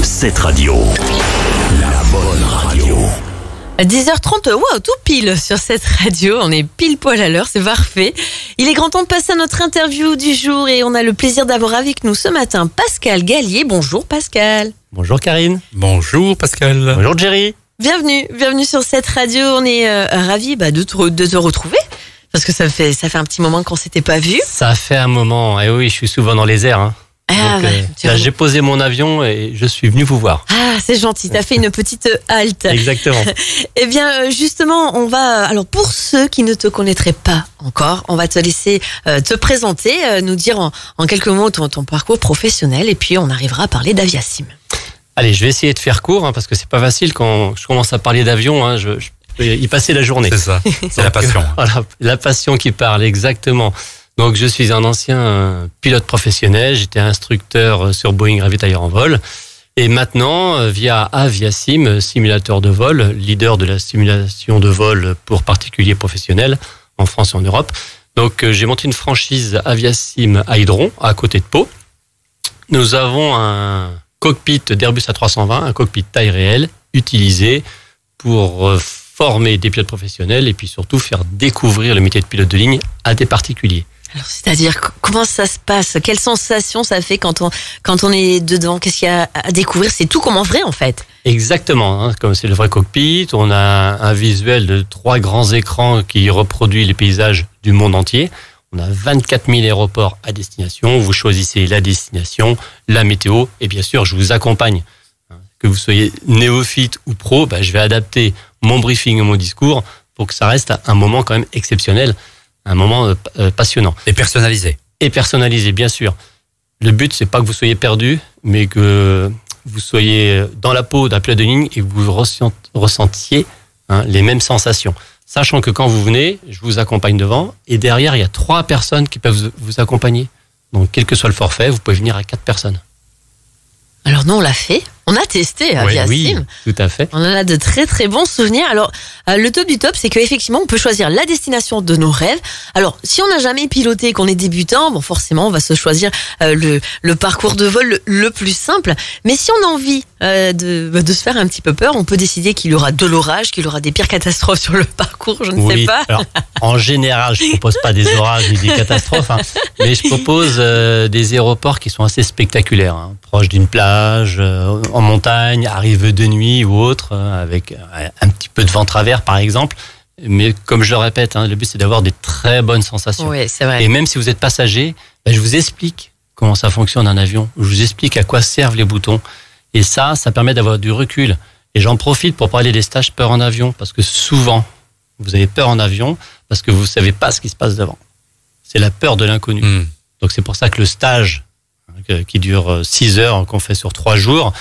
Cette radio, la bonne radio. 10h30, wow, tout pile sur cette radio. On est pile poil à l'heure, c'est parfait. Il est grand temps de passer à notre interview du jour et on a le plaisir d'avoir avec nous ce matin Pascal Gallier. Bonjour Pascal. Bonjour Karine. Bonjour Pascal. Bonjour Jerry. Bienvenue sur cette radio. On est ravis de te retrouver. Parce que ça fait un petit moment qu'on s'était pas vu. Ça fait un moment, et oui, je suis souvent dans les airs. Hein. Là, j'ai posé mon avion et je suis venu vous voir. Ah, c'est gentil, t'as fait une petite halte. Exactement. Eh bien, justement, alors pour ceux qui ne te connaîtraient pas encore, on va te laisser te présenter, nous dire en quelques mots ton parcours professionnel et puis on arrivera à parler d'Aviasim. Allez, je vais essayer de faire court, parce que c'est pas facile quand je commence à parler d'avion, je peux y passer la journée. C'est ça, c'est la passion. Voilà, la passion qui parle, exactement. Donc, je suis un ancien pilote professionnel. J'étais instructeur sur Boeing ravitailleur en vol. Et maintenant, via Aviasim, simulateur de vol, leader de la simulation de vol pour particuliers professionnels en France et en Europe. Donc, j'ai monté une franchise Aviasim à Hydron, à côté de Pau. Nous avons un cockpit d'Airbus A320, un cockpit taille réelle, utilisé pour former des pilotes professionnels et puis surtout faire découvrir le métier de pilote de ligne à des particuliers. Alors, c'est-à-dire, comment ça se passe? Quelle sensation ça fait quand on est dedans? Qu'est-ce qu'il y a à découvrir? C'est tout comme en vrai, en fait. Exactement, comme c'est le vrai cockpit, on a un visuel de 3 grands écrans qui reproduit les paysages du monde entier. On a 24 000 aéroports à destination. Vous choisissez la destination, la météo, et bien sûr, je vous accompagne. Que vous soyez néophyte ou pro, je vais adapter mon briefing et mon discours pour que ça reste un moment quand même exceptionnel. Un moment passionnant. Et personnalisé. Et personnalisé, bien sûr. Le but, c'est pas que vous soyez perdu, mais que vous soyez dans la peau d'un pilote de ligne et que vous ressentiez les mêmes sensations. Sachant que quand vous venez, je vous accompagne devant, et derrière, il y a 3 personnes qui peuvent vous accompagner. Donc, quel que soit le forfait, vous pouvez venir à 4 personnes. Alors nous, on l'a fait. On a testé Aviasim. Oui, tout à fait. On en a de très très bons souvenirs. Alors, le top du top, c'est qu'effectivement, on peut choisir la destination de nos rêves. Alors, si on n'a jamais piloté, qu'on est débutant, forcément, on va se choisir le parcours de vol le plus simple. Mais si on a envie de se faire un petit peu peur, on peut décider qu'il y aura de l'orage, qu'il y aura des pires catastrophes sur le parcours, je ne sais pas. Alors, en général, je propose pas des orages ni des catastrophes, mais je propose des aéroports qui sont assez spectaculaires, proches d'une plage, en montagne, arrive de nuit ou autre, avec un petit peu de vent travers par exemple. Mais comme je le répète, le but c'est d'avoir des très bonnes sensations. Oui, c'est vrai. Et même si vous êtes passager, je vous explique comment ça fonctionne un avion. Je vous explique à quoi servent les boutons. Et ça permet d'avoir du recul. Et j'en profite pour parler des stages peur en avion, parce que souvent, vous avez peur en avion parce que vous ne savez pas ce qui se passe devant. C'est la peur de l'inconnu. Donc c'est pour ça que le stage, qui dure 6 heures, qu'on fait sur 3 jours,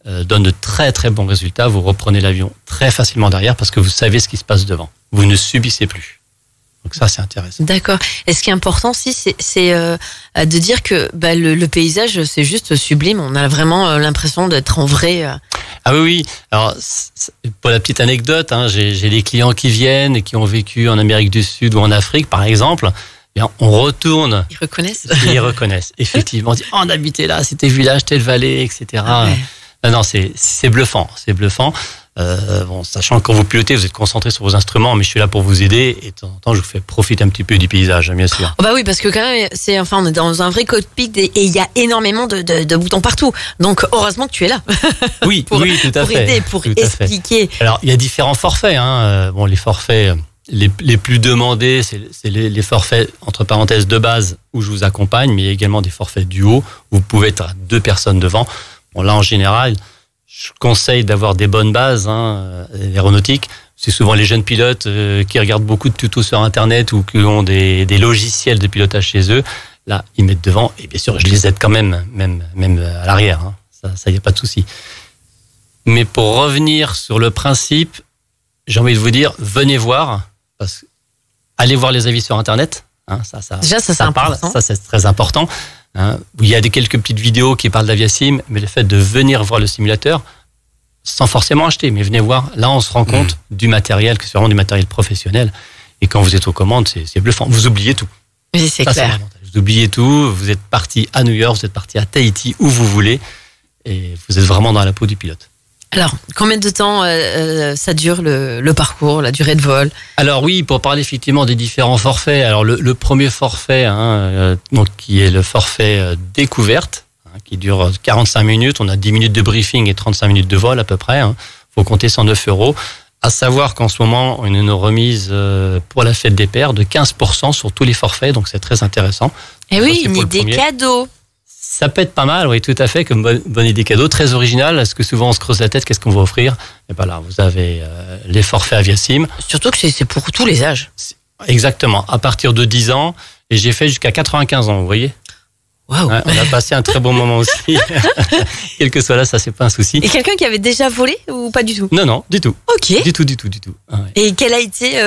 donne de très très bons résultats. Vous reprenez l'avion très facilement derrière parce que vous savez ce qui se passe devant. Vous ne subissez plus. Donc ça, c'est intéressant. D'accord. Et ce qui est important aussi, c'est de dire que le paysage, c'est juste sublime. On a vraiment l'impression d'être en vrai. Ah oui. Alors, pour la petite anecdote, j'ai des clients qui viennent et qui ont vécu en Amérique du Sud ou en Afrique, par exemple. On retourne. Ils reconnaissent. Ils reconnaissent, effectivement. On dit, on habitait là, c'était village, telle vallée, etc. Non, c'est bluffant, c'est bluffant. Sachant que quand vous pilotez, vous êtes concentré sur vos instruments, mais je suis là pour vous aider et de temps en temps, je vous fais profiter un petit peu du paysage, bien sûr. Oui, parce que quand même, on est dans un vrai cockpit et il y a énormément de boutons partout. Donc, heureusement que tu es là. Oui, tout à fait. Pour aider, pour expliquer. Alors, il y a différents forfaits. Les forfaits les plus demandés, c'est les forfaits, entre parenthèses, de base, où je vous accompagne, mais il y a également des forfaits duo, où vous pouvez être à 2 personnes devant. Là, en général, je conseille d'avoir des bonnes bases aéronautiques. C'est souvent les jeunes pilotes qui regardent beaucoup de tutos sur Internet ou qui ont des logiciels de pilotage chez eux. Là, ils mettent devant et bien sûr, je les aide quand même à l'arrière. Ça, y a pas de souci. Mais pour revenir sur le principe, j'ai envie de vous dire, venez voir, allez voir les avis sur Internet. Déjà, ça parle. Ça, c'est très important. Il y a quelques petites vidéos qui parlent d'Aviasim, mais le fait de venir voir le simulateur, sans forcément acheter, mais venez voir, là on se rend compte du matériel, que c'est vraiment du matériel professionnel. Et quand vous êtes aux commandes, c'est bluffant. Vous oubliez tout. Oui, c'est clair. Vous oubliez tout, vous êtes parti à New York, vous êtes parti à Tahiti, où vous voulez. et vous êtes vraiment dans la peau du pilote. Alors, combien de temps ça dure le parcours, la durée de vol? Alors oui, pour parler effectivement des différents forfaits, alors le premier forfait, donc qui est le forfait découverte, qui dure 45 minutes, on a 10 minutes de briefing et 35 minutes de vol à peu près, faut compter 109 €. À savoir qu'en ce moment, on a une remise pour la fête des pères de 15% sur tous les forfaits, donc c'est très intéressant. Et oui, une pour le idée premier. cadeau. Ça peut être pas mal, oui, tout à fait, comme bonne idée cadeau, très original, parce que souvent on se creuse la tête, qu'est-ce qu'on va offrir? Et ben là, vous avez les forfaits Aviasim. Surtout que c'est pour tous les âges. Exactement, à partir de 10 ans, et j'ai fait jusqu'à 95 ans, vous voyez? Waouh. Ouais, on a passé un très bon moment aussi. Quel que soit là, ça c'est pas un souci. Et quelqu'un qui avait déjà volé ou pas du tout? Non, du tout. Ok. Du tout. Ah ouais. Et quelle a été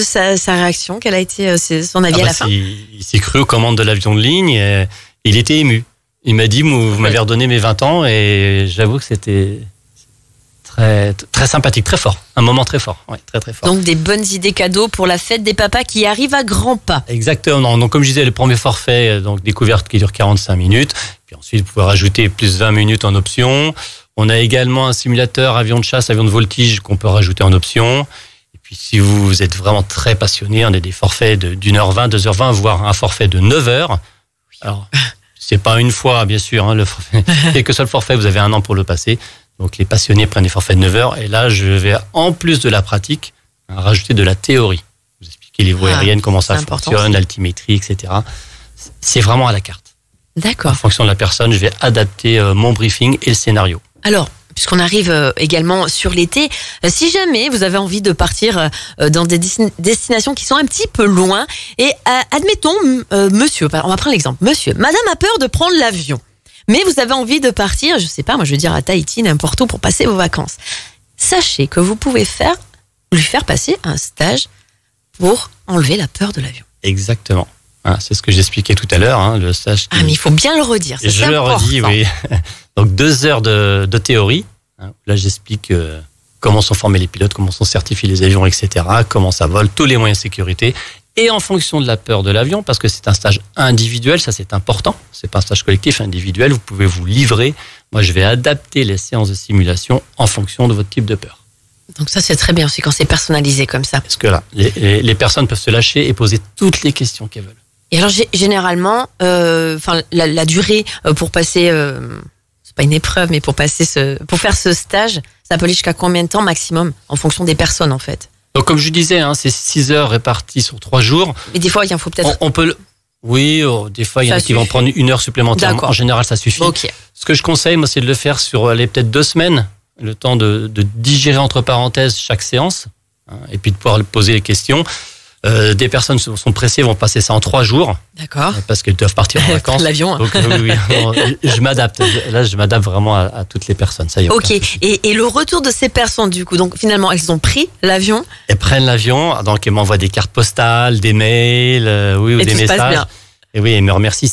sa réaction? Quel a été son avis à la fin? Il s'est cru aux commandes de l'avion de ligne et il était ému. Il m'a dit, vous m'avez redonné mes 20 ans et j'avoue que c'était très, très sympathique, très fort. Un moment très fort. Ouais, très fort. Donc des bonnes idées cadeaux pour la fête des papas qui arrive à grands pas. Exactement. Donc comme je disais, le premier forfait, donc découverte qui dure 45 minutes. Puis ensuite, vous pouvez rajouter plus 20 minutes en option. On a également un simulateur avion de chasse, avion de voltige qu'on peut rajouter en option. Et puis si vous êtes vraiment très passionné, on a des forfaits de 1h20, 2h20, voire un forfait de 9h. Alors, c'est pas une fois, bien sûr, le forfait. Quel que soit le forfait, vous avez 1 an pour le passer. Donc les passionnés prennent des forfaits de 9 heures. Et là, je vais, en plus de la pratique, rajouter de la théorie. Vous expliquer les voies aériennes, comment ça fonctionne, l'altimétrie, etc. C'est vraiment à la carte. D'accord. En fonction de la personne, je vais adapter mon briefing et le scénario. Alors, puisqu'on arrive également sur l'été, si jamais vous avez envie de partir dans des destinations qui sont un petit peu loin, et admettons, monsieur, on va prendre l'exemple, monsieur, madame a peur de prendre l'avion, mais vous avez envie de partir, je sais pas, moi je veux dire à Tahiti, n'importe où pour passer vos vacances. Sachez que vous pouvez lui faire passer un stage pour enlever la peur de l'avion. Exactement. C'est ce que j'expliquais tout à l'heure, le stage. Ah, mais il faut bien le redire, c'est important. Je le redis, oui. Donc 2 heures de théorie. Là, j'explique comment sont formés les pilotes, comment sont certifiés les avions, etc., comment ça vole, tous les moyens de sécurité. Et en fonction de la peur de l'avion, parce que c'est un stage individuel, ça c'est important, c'est pas un stage collectif, individuel, vous pouvez vous livrer. Moi, je vais adapter les séances de simulation en fonction de votre type de peur. Donc ça, c'est très bien aussi quand c'est personnalisé comme ça. Parce que là, les personnes peuvent se lâcher et poser toutes les questions qu'elles veulent. Et alors, généralement, la durée pour passer... c'est pas une épreuve, mais pour faire ce stage, ça peut aller jusqu'à combien de temps maximum, en fonction des personnes, en fait? Donc, comme je disais, c'est 6 heures réparties sur 3 jours. Et des fois, il en faut peut-être... On peut... Oui, des fois, il y en a qui vont prendre 1 heure supplémentaire. D'accord. En général, ça suffit. Okay. Ce que je conseille, moi, c'est de le faire sur peut-être 2 semaines, le temps de digérer entre parenthèses chaque séance, et puis de pouvoir poser les questions. Des personnes sont pressées, vont passer ça en 3 jours. D'accord. Parce qu'elles doivent partir en vacances. L'avion. Donc, oui, je m'adapte. Là, je m'adapte vraiment à toutes les personnes. Ça y est. Ok. Et le retour de ces personnes, du coup, donc finalement, elles ont pris l'avion. Elles prennent l'avion, donc elles m'envoient des cartes postales, des mails, ou des messages. Se passe bien. Et oui, elles me remercient.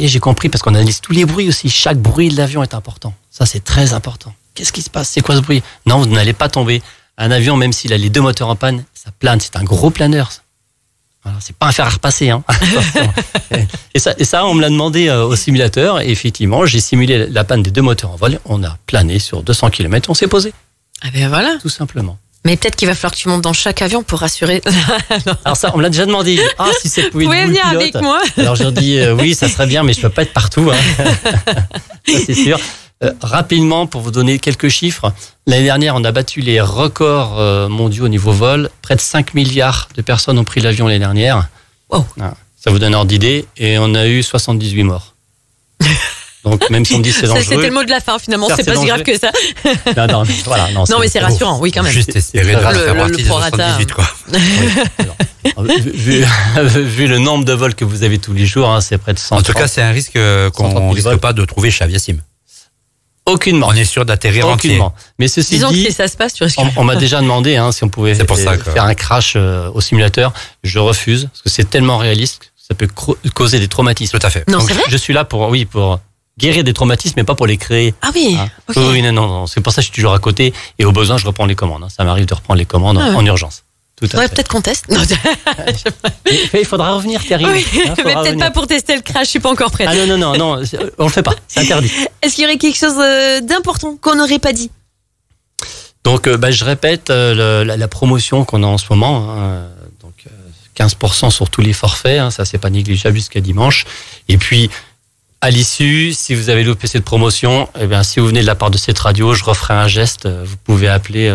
J'ai compris, parce qu'on analyse tous les bruits aussi. Chaque bruit de l'avion est important. Ça, c'est très important. Qu'est-ce qui se passe? C'est quoi ce bruit? Non, vous n'allez pas tomber. Un avion, même s'il a les 2 moteurs en panne, ça plane. C'est un gros planeur. Voilà, c'est pas un fer à repasser. Et ça, on me l'a demandé au simulateur. Et effectivement, j'ai simulé la panne des 2 moteurs en vol. On a plané sur 200 km. On s'est posé. Ah ben voilà. Tout simplement. Mais peut-être qu'il va falloir que tu montes dans chaque avion pour rassurer. Alors ça, on me l'a déjà demandé. Si c'est vous pouvez venir avec moi. Alors je leur dis oui, ça serait bien, mais je peux pas être partout. Ça, c'est sûr. Rapidement, pour vous donner quelques chiffres, l'année dernière, on a battu les records mondiaux au niveau vol. Près de 5 milliards de personnes ont pris l'avion l'année dernière. Wow. Ça vous donne un ordre d'idée. Et on a eu 78 morts. Donc, même si on dit c'est dangereux. C'était le mot de la fin, finalement. C'est pas si grave que ça. Non, mais voilà. Non, mais c'est rassurant, oui, quand même. Juste essayer de faire partie des 78, quoi. Oui, vu le nombre de vols que vous avez tous les jours, c'est près de 130. En tout cas, c'est un risque qu'on ne risque pas de trouver chez Aviasim. Aucunement. On est sûr d'atterrir entier. Mais ceci disons dit, que si ça se passe, tu risques. On m'a déjà demandé si on pouvait faire un crash au simulateur. Je refuse, parce que c'est tellement réaliste, ça peut causer des traumatismes. Tout à fait. Non, c'est vrai. Je suis là pour guérir des traumatismes, mais pas pour les créer. Ah oui. Okay. Oui, non. C'est pour ça que je suis toujours à côté. Et au besoin, je reprends les commandes. Ça m'arrive de reprendre les commandes en urgence. Faudrait peut-être qu'on teste. Non. Il faudra revenir, Thierry. Oui, mais peut-être pas pour tester le crash, je suis pas encore prête. Ah non, on le fait pas, c'est interdit. Est-ce qu'il y aurait quelque chose d'important qu'on n'aurait pas dit? Donc, je répète la promotion qu'on a en ce moment. Donc, 15% sur tous les forfaits, ça c'est pas négligeable jusqu'à dimanche. Et puis, à l'issue, si vous avez loupé cette promotion, si vous venez de la part de cette radio, je referai un geste. Vous pouvez appeler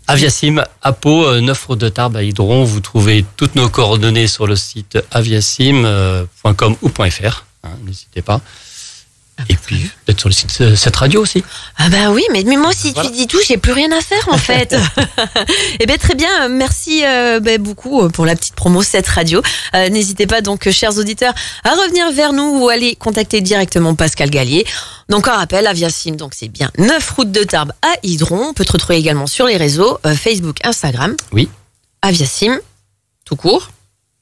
Aviasim à Pau, 9 route de Tarbes à Hydron. Vous trouvez toutes nos coordonnées sur le site aviasim.com ou .fr. N'hésitez pas. Et puis, peut-être sur le site cette radio aussi. Ah bah oui, mais moi, si tu dis tout, j'ai plus rien à faire, en fait. Eh bien, très bien. Merci beaucoup pour la petite promo, cette radio. N'hésitez pas, donc, chers auditeurs, à revenir vers nous ou aller contacter directement Pascal Gallier. Donc, un rappel, Aviasim, donc, c'est bien 9 route de Tarbes à Hydron. On peut te retrouver également sur les réseaux, Facebook, Instagram. Oui. Aviasim, tout court.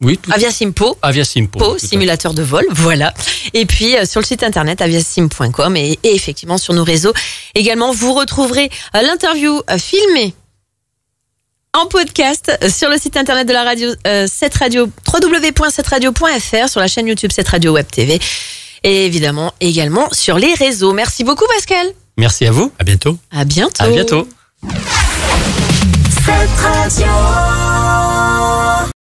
Oui, Aviasim Pau. Aviasim Pau. Simulateur de vol, voilà. Et puis sur le site internet aviasim.com et effectivement sur nos réseaux. Également, vous retrouverez l'interview filmée en podcast sur le site internet de la radio 7 Radio, www.7radio.fr, sur la chaîne YouTube 7 Radio Web TV. Et évidemment, également sur les réseaux. Merci beaucoup, Pascal. Merci à vous. À bientôt. À bientôt. À bientôt. 7 Radio.